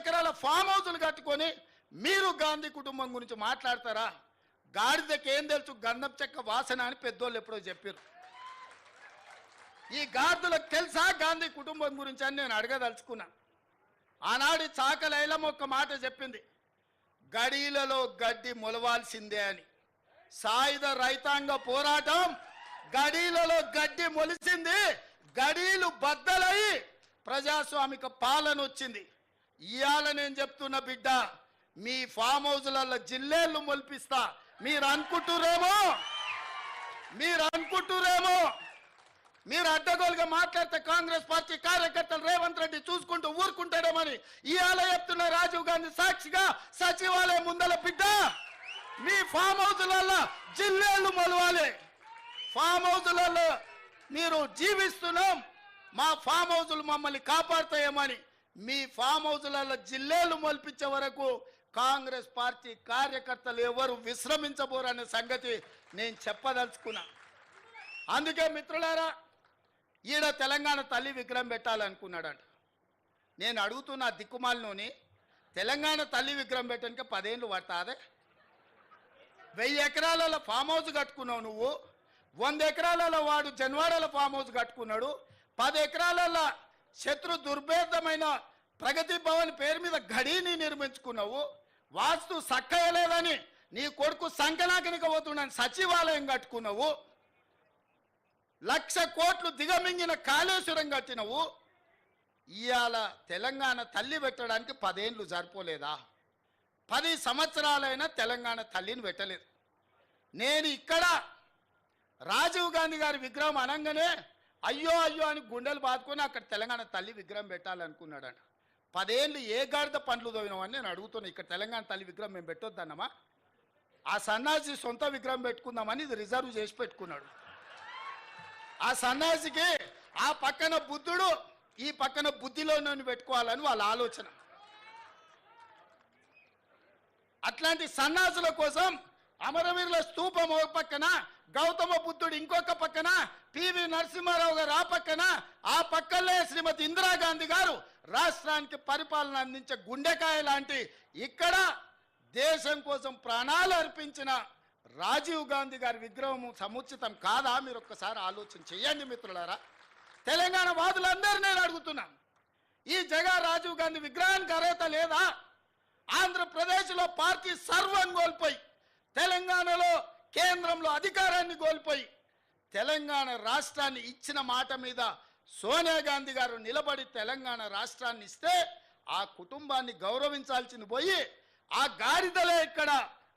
ఎకరాల ఫామ్ హౌస్లు కట్టుకొని మీరు గాంధీ కుటుంబం గురించి మాట్లాడతారా? గాడిదకి ఏం తెలుసు గంధం చెక్క వాసన అని పెద్దోళ్ళు ఎప్పుడో చెప్పారు. ఈ గాడిదలకు తెలుసా గాంధీ కుటుంబం గురించి అని నేను అడగదలుచుకున్నా. ఆనాడు చాకలైలమ్మ ఒక్క మాట చెప్పింది, గడీలలో గడ్డి మొలవాల్సిందే అని. సాయుధ రైతాంగ పోరాటం గడీలలో గడ్డి మొలిసింది, గడీలు బద్దలై ప్రజాస్వామిక పాలన వచ్చింది. ఇవాళ నేను చెప్తున్న బిడ్డ, మీ ఫామ్ హౌస్లలో జిల్లేళ్ళు మొలిపిస్తా. మీరు అనుకుంటురేమో మీరు అడ్డగోలుగా మాట్లాడితే కాంగ్రెస్ పార్టీ కార్యకర్తలు రేవంత్ రెడ్డి చూసుకుంటూ ఊరుకుంటాడేమని ఇవాళ చెప్తున్న రాజీవ్ గాంధీ సాక్షిగా సచివాలయం ముందల బిడ్డ, మీ ఫామ్ హౌస్లలో జిల్లేళ్ళు మొలవాలి. ఫామ్ హౌస్లలో మీరు జీవిస్తున్నాం, మా ఫామ్ హౌస్లు మమ్మల్ని కాపాడుతాయేమని మీ ఫామ్ హౌస్లలో జిల్లేలు మొలిపించే వరకు కాంగ్రెస్ పార్టీ కార్యకర్తలు ఎవరు విశ్రమించబోరనే సంగతి నేను చెప్పదలుచుకున్నా. అందుకే మిత్రులారా, ఈడ తెలంగాణ తల్లి విగ్రహం పెట్టాలనుకున్నాడంట. నేను అడుగుతున్న దిక్కుమాలినోని, తెలంగాణ తల్లి విగ్రహం పెట్టడానికి 10 ఏళ్ళు పడతాదే? 1000 ఎకరాలలో ఫామ్ హౌస్ కట్టుకున్నావు నువ్వు, 100 ఎకరాలలో వాడు జన్వాడల ఫామ్ హౌస్ కట్టుకున్నాడు, 10 ఎకరాలలో శత్రు దుర్భేదమైన ప్రగతి భవన్ పేరు మీద గడిని నిర్మించుకున్నావు. వాస్తు సక్కయలేదని నీ కొడుకు సంకనాకనిక పోతున్నాను సచివాలయం కట్టుకున్నావు. 1,00,000 కోట్లు దిగమింగిన కాళేశ్వరం కట్టినవు. ఇవాళ తెలంగాణ తల్లి పెట్టడానికి 10 ఏళ్ళు సరిపోలేదా? 10 సంవత్సరాలైనా తెలంగాణ తల్లిని పెట్టలేదు. నేను ఇక్కడ రాజీవ్ గాంధీ గారి విగ్రహం అనగానే అయ్యో అయ్యో అని గుండెలు బాదుకొని అక్కడ తెలంగాణ తల్లి విగ్రహం పెట్టాలనుకున్నాడంట. 10 ఏళ్ళు ఏ గాడిద పండ్లు తోవినామని నేను అడుగుతున్నా. ఇక్కడ తెలంగాణ తల్లి విగ్రహం మేము పెట్టొద్దన్నమా? ఆ సన్నాసి సొంత విగ్రహం పెట్టుకుందామని ఇది రిజర్వ్ చేసి పెట్టుకున్నాడు. ఆ సన్నాసికి ఆ పక్కన బుద్ధుడు, ఈ పక్కన బుద్ధిలో నన్ను పెట్టుకోవాలని వాళ్ళ ఆలోచన. అట్లాంటి సన్నాసుల కోసం అమరవీరుల స్తూపం ఒక పక్కన, గౌతమ బుద్ధుడు ఇంకొక పక్కన, పివి నరసింహారావు గారు ఆ పక్కన, ఆ పక్కనే శ్రీమతి ఇందిరాగాంధీ గారు రాష్ట్రానికి పరిపాలన అందించే గుండెకాయ లాంటి ఇక్కడ దేశం కోసం ప్రాణాలు అర్పించిన రాజీవ్ గాంధీ గారి విగ్రహం సముచితం కాదా? మీరు ఒక్కసారి ఆలోచన చేయండి మిత్రులారా. తెలంగాణ వాదులందరూ నేను అడుగుతున్నాను, ఈ జగన్ రాజీవ్ గాంధీ విగ్రహానికి అర్హత లేదా? ఆంధ్రప్రదేశ్లో పార్టీ సర్వం కోల్పోయి, తెలంగాణలో కేంద్రంలో అధికారాన్ని కోల్పోయి, తెలంగాణ రాష్ట్రాన్ని ఇచ్చిన మాట మీద సోనియా గాంధీ గారు నిలబడి తెలంగాణ రాష్ట్రాన్ని ఇస్తే ఆ కుటుంబాన్ని గౌరవించాల్సింది పోయి, ఆ గాడిదలే ఇక్కడ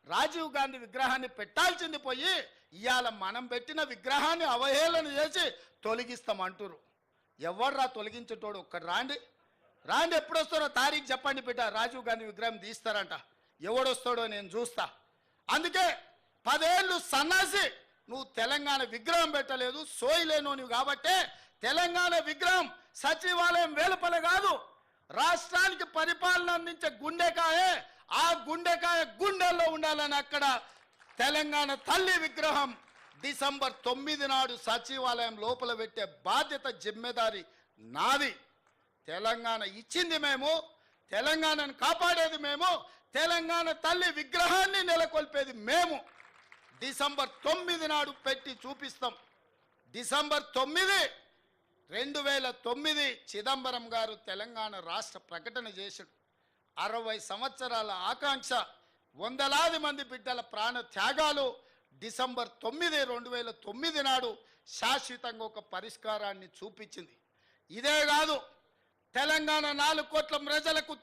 రాజీవ్ గాంధీ విగ్రహాన్ని పెట్టాల్సింది పోయి ఇవాళ మనం పెట్టిన విగ్రహాన్ని అవహేళన చేసి తొలగిస్తామంటారు. ఎవర్రా తొలగించేటోడు? ఒక్కడు రాండి, ఎప్పుడు వస్తారో తారీఖు చెప్పండి బిడ్డ. రాజీవ్ గాంధీ విగ్రహం తీస్తారంట, ఎవడొస్తాడో నేను చూస్తా. అందుకే 10 ఏళ్ళు సన్నాసి నువ్వు తెలంగాణ విగ్రహం పెట్టలేదు, సోయిలేను నువ్వు కాబట్టే తెలంగాణ విగ్రహం సచివాలయం వెలుపల కాదు, రాష్ట్రానికి పరిపాలన అందించే గుండెకాయే, ఆ గుండెకాయ గుండెల్లో ఉండాలని అక్కడ తెలంగాణ తల్లి విగ్రహం డిసెంబర్ 9 నాడు సచివాలయం లోపల పెట్టే బాధ్యత జిమ్మెదారి నాది. తెలంగాణ ఇచ్చింది మేము, తెలంగాణను కాపాడేది మేము, తెలంగాణ తల్లి విగ్రహాన్ని నెలకొల్పేది మేము. డిసెంబర్ 9 నాడు పెట్టి చూపిస్తాం. డిసెంబర్ 9, 2009 చిదంబరం గారు తెలంగాణ రాష్ట్ర ప్రకటన చేశాడు. 60 సంవత్సరాల ఆకాంక్ష, వందలాది మంది బిడ్డల ప్రాణ త్యాగాలు డిసెంబర్ 9, 2009 నాడు శాశ్వతంగా ఒక పరిష్కారాన్ని చూపించింది. ఇదే కాదు, తెలంగాణ 4 కోట్ల ప్రజలకు